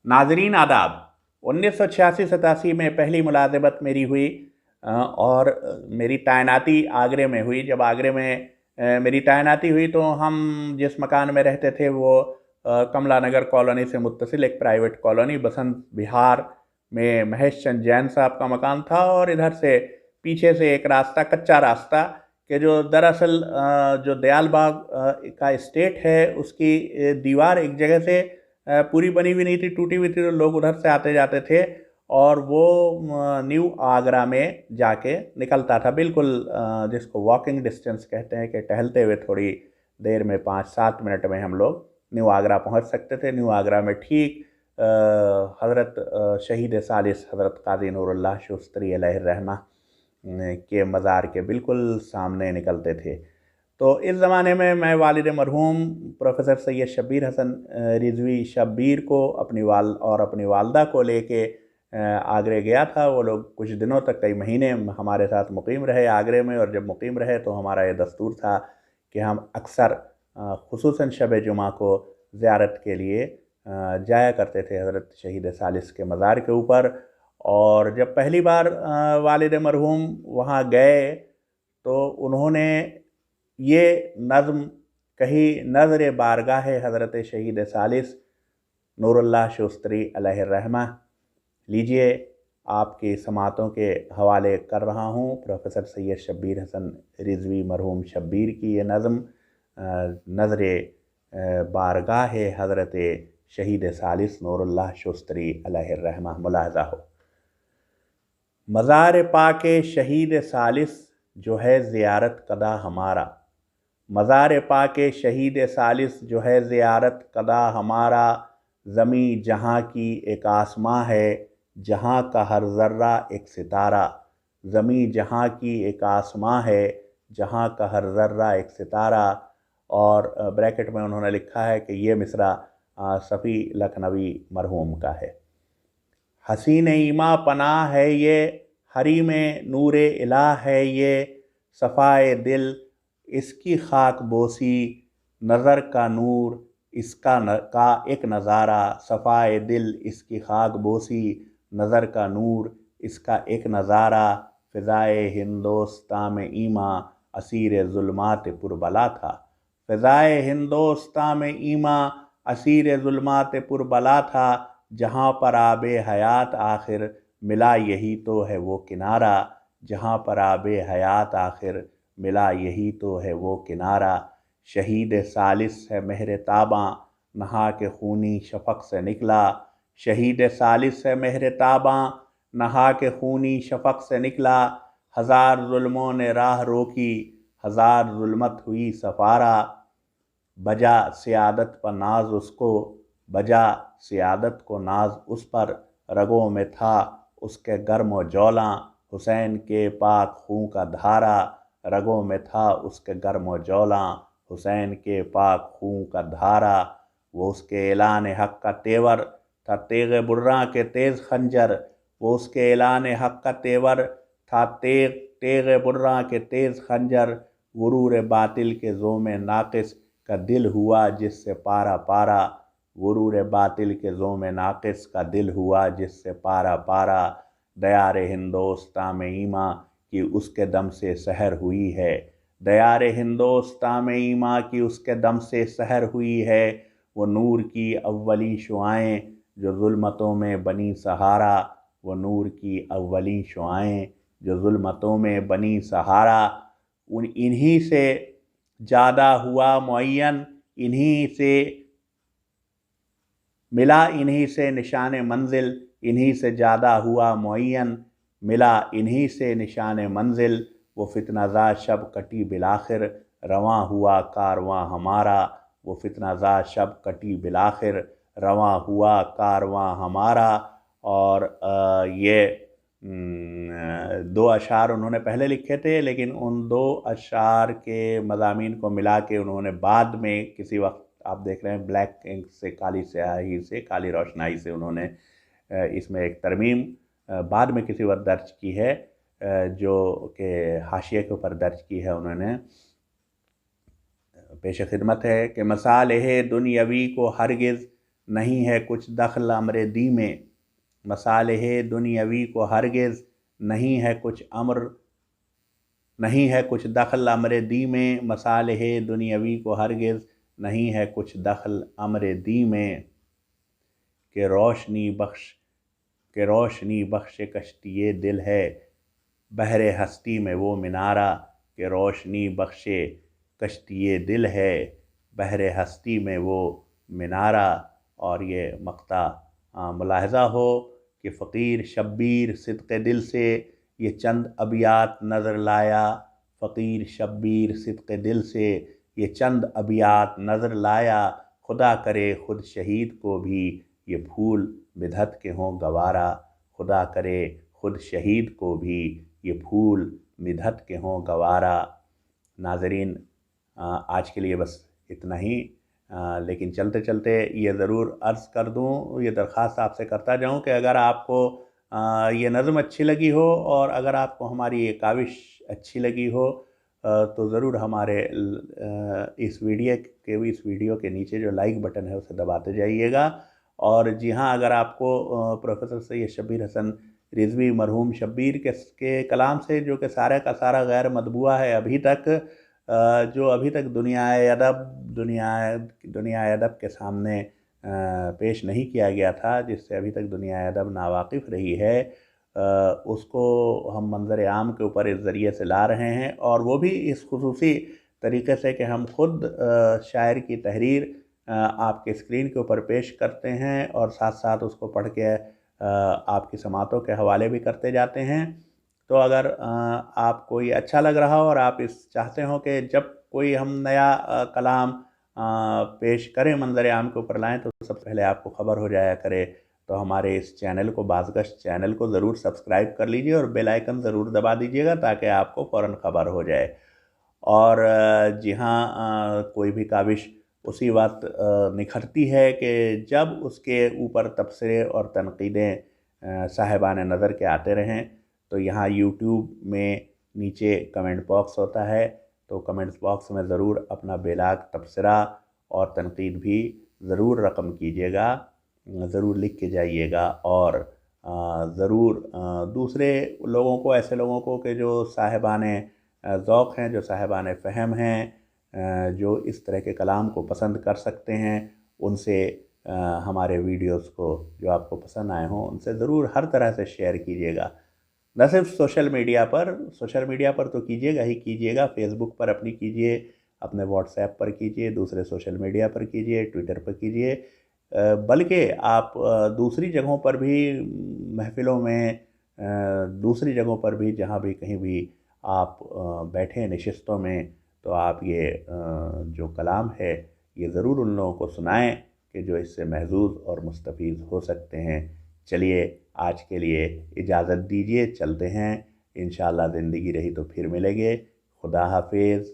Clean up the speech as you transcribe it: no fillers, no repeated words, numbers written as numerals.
नाजरीन आदाब। 1986-87 में पहली मुलाज़मत मेरी हुई और मेरी तैनाती आगरे में हुई। जब आगरे में मेरी तैनाती हुई तो हम जिस मकान में रहते थे वो कमला नगर कॉलोनी से मुत्तसिल एक प्राइवेट कॉलोनी बसंत विहार में महेश चंद जैन साहब का मकान था, और इधर से पीछे से एक रास्ता, कच्चा रास्ता, कि जो दरअसल जो दयाल बाग का एस्टेट है उसकी दीवार एक जगह से पूरी बनी हुई नहीं थी, टूटी हुई थी, तो लोग उधर से आते जाते थे और वो न्यू आगरा में जाके निकलता था। बिल्कुल जिसको वॉकिंग डिस्टेंस कहते हैं, कि टहलते हुए थोड़ी देर में 5-7 मिनट में हम लोग न्यू आगरा पहुंच सकते थे। न्यू आगरा में ठीक हज़रत शहीद सालिस हज़रत काज़ी नूरुल्लाह शूस्तरी अलैहिर्रहमा के मज़ार के बिल्कुल सामने निकलते थे। तो इस ज़माने में मैं वालिद मरहूम प्रोफेसर सैयद शब्बीर हसन रिज़वी शब्बीर को अपनी वालदा को लेके आगरे गया था। वो लोग कुछ दिनों तक, कई महीने हमारे साथ मुक़ीम रहे आगरे में, और जब मुक़ीम रहे तो हमारा ये दस्तूर था कि हम अक्सर ख़ुसूसन शब जुमा को ज़ियारत के लिए जाया करते थे हज़रत शहीद सालिस के मज़ार के ऊपर। और जब पहली बार वालिद मरहूम वहाँ गए तो उन्होंने ये नज़्म कही, नज़र बारगाह हज़रत शहीद सालिस नूरुल्लाह शूस्तरी अलैहिर्रहमा। लीजिए, आपकी समातों के हवाले कर रहा हूँ प्रोफेसर सैयद शब्बीर हसन रिज़वी मरहूम शब्बीर की ये नज़्म, नज़र बारगाह हज़रत शहीद सालिस नूरुल्लाह शूस्तरी अलैहिर्रहमा। मुलाहज़ा हो। मज़ार पाके शहीद सालिस जो है ज़ियारत कदा हमारा, मज़ार पाके शहीद सालिस जो है ज़ियारत कदा हमारा, ज़मीं जहाँ की एक आसमां है, जहाँ का हर ज़र्रा एक सितारा। ज़मीं जहाँ की एक आसमां है, जहाँ का हर ज़र्रा एक सितारा। और ब्रैकेट में उन्होंने लिखा है कि ये मिसरा सफ़ी लखनवी मरहूम का है। हसीन ईमा पनाह है ये, हरी में नूरे इलाह है ये, सफ़ाए दिल इसकी खाक बोसी, नज़र का नूर का एक नज़ारा। सफ़ाए दिल इसकी खाक बोसी, नज़र का नूर इसका एक नज़ारा। फ़िज़ाए हिंदोस्तां में ईमा असीर ज़ुल्मात पुरबला था। फ़िज़ाए हिंदोस्तां में ईमा असीर ज़ुल्मात पुरबला था। जहाँ पर आबे हयात आखिर मिला यही तो है वो किनारा। जहाँ पर आबे हयात आखिर मिला यही तो है वो किनारा। शहीद सालिस है मेहर ताबां, नहा के खूनी शफ़क़ से निकला। शहीद सालिस है मेहर ताबां, नहा के खूनी शफ़क़ से निकला। हज़ार ज़ुल्मों ने राह रोकी, हज़ार ज़ुल्मत हुई सफ़ारा। बजा सियादत पर नाज उसको, बजा सियादत को नाज उस पर। रगों में था उसके गर्म व जौलां, हुसैन के पाक खून का धारा। रगों में था उसके गर्म व जौलां, हुसैन के पाक खून का धारा। वो उसके ऐलान हक़ का तेवर था, तेग़ बुर्रां के तेज़ खंजर। वो उसके ऐलान हक़ का तेवर था, तेग़ बुर्रां के तेज़ खंजर। गुरूर बातिल के ज़ोम नाक़िस का दिल हुआ जिससे पारा पारा। गुरूर बातिल के ज़ोम नाक़िस का दिल हुआ जिससे पारा पारा। दयार हिंदोस्तां में ईमा की उसके दम से सहर हुई है। दयार हिंदोस्तां में ईमा की उसके दम से सहर हुई है। वो नूर की अव्वली शुआएं जो ज़ुल्मतों में बनी सहारा। वो नूर की अव्वली शुआएं जो ज़ुल्मतों में बनी सहारा। इन्हीं से ज़्यादा हुआ मुअय्यन, इन्हीं से मिला, इन्हीं से निशान मंजिल। इन्हीं से ज़्यादा हुआ मुअय्यन, मिला इन्हीं से निशान मंजिल। वो फितनाज़ा शब कटी बिलाखिर, रवां हुआ कारवां हमारा। वो फितनाज़ा शब कटी बिलाखिर, रवां हुआ कारवां हमारा। और ये दो अशार उन्होंने पहले लिखे थे, लेकिन उन दो अशार के मज़ामीन को मिला के उन्होंने बाद में किसी वक्त, आप देख रहे हैं ब्लैक इंक से, काली स्याही से, काली रोशनाई से उन्होंने इसमें एक तरमीम बाद में किसी वक्त दर्ज की है, जो कि हाशिए के ऊपर दर्ज की है उन्होंने। पेश खिदमत है कि मसाले दुनियावी को हरगिज़ نہیں ہے کچھ دخل امر دی میں، مصالح دنیاوی کو ہرگز نہیں ہے کچھ دخل امر دی میں، مصالح دنیاوی کو ہرگز نہیں ہے کچھ دخل امر دی میں، کہ روشنی بخش کشتی دل ہے بحر ہستی میں وہ منارہ، کہ روشنی بخش کشتی دل ہے بحر ہستی میں وہ منارہ۔ اور یہ مقطع ملاحظہ ہو کہ فقیر شبیر صدق دل سے یہ چند ابیات نظر لایا، فقیر شبیر صدق دل سے یہ چند ابیات نظر لایا، خدا کرے خود شہید کو بھی یہ پھول بدہت کے ہوں گوارا، خدا کرے خود شہید کو بھی یہ پھول بدہت کے ہوں گوارا۔ ناظرین، آج کے لیے بس اتنا ہی، لیکن چلتے چلتے یہ ضرور عرض کر دوں، یہ درخواست آپ سے کرتا جاؤں کہ اگر آپ کو یہ نظم اچھی لگی ہو اور اگر آپ کو ہماری یہ کاوش اچھی لگی ہو تو ضرور ہمارے اس ویڈیو کے نیچے جو لائک بٹن ہے اسے دباتے جائیے گا۔ اور جی ہاں، اگر آپ کو پروفیسر سید شبیر حسن رضوی مرحوم شبیر کے کلام سے، جو کہ سارے کا سارا غیر مطبوعہ ہے ابھی تک، جو ابھی تک دنیا ادب کے سامنے پیش نہیں کیا گیا تھا، جس سے ابھی تک دنیا ادب ناواقف رہی ہے، اس کو ہم منظر عام کے اوپر اس ذریعے سے لا رہے ہیں، اور وہ بھی اس خصوصی طریقے سے کہ ہم خود شاعر کی تحریر آپ کے اسکرین کے اوپر پیش کرتے ہیں اور ساتھ ساتھ اس کو پڑھ کے آپ کی سماعتوں کے حوالے بھی کرتے جاتے ہیں۔ تو اگر آپ کو یہ اچھا لگ رہا ہو اور آپ چاہتے ہو کہ جب کوئی ہم نیا کلام پیش کریں منظر عام کے اوپر لائیں تو سب پہلے آپ کو خبر ہو جایا کرے، تو ہمارے اس چینل کو، بازگشت چینل کو ضرور سبسکرائب کر لیجئے اور بیل آئیکن ضرور دبا دیجئے گا تاکہ آپ کو فوراً خبر ہو جائے۔ اور جی ہاں، کوئی بھی کاوش اسی وقت نکھرتی ہے کہ جب اس کے اوپر تبصرے اور تنقیدیں صاحبان نظر کے آتے رہیں۔ تو یہاں یوٹیوب میں نیچے کمنٹ باکس ہوتا ہے، تو کمنٹس باکس میں ضرور اپنا بیلاگ تبصرہ اور تنقید بھی ضرور رقم کیجیے گا، ضرور لکھ کے جائیے گا، اور ضرور دوسرے لوگوں کو، ایسے لوگوں کو کہ جو صاحبان ذوق ہیں، جو صاحبان فہم ہیں، جو اس طرح کے کلام کو پسند کر سکتے ہیں، ان سے ہمارے ویڈیوز کو جو آپ کو پسند آئے ہوں ان سے ضرور ہر طرح سے شیئر کیجیے گا۔ نہ صرف سوشل میڈیا پر تو کیجیے گا، فیس بک پر اپنی کیجیے، اپنے واٹس ایپ پر کیجیے، دوسرے سوشل میڈیا پر کیجیے، ٹویٹر پر کیجیے، بلکہ آپ دوسری جگہوں پر بھی، محفلوں میں، دوسری جگہوں پر بھی، جہاں بھی کہیں بھی آپ بیٹھیں نشستوں میں، تو آپ یہ جو کلام ہے یہ ضرور ان لوگوں کو سنائیں کہ جو اس سے محظوظ اور مستفید ہو سکتے ہیں۔ چلیے، آج کے لیے اجازت دیجیے، چلتے ہیں، انشاءاللہ زندگی رہی تو پھر ملیں گے۔ خدا حافظ۔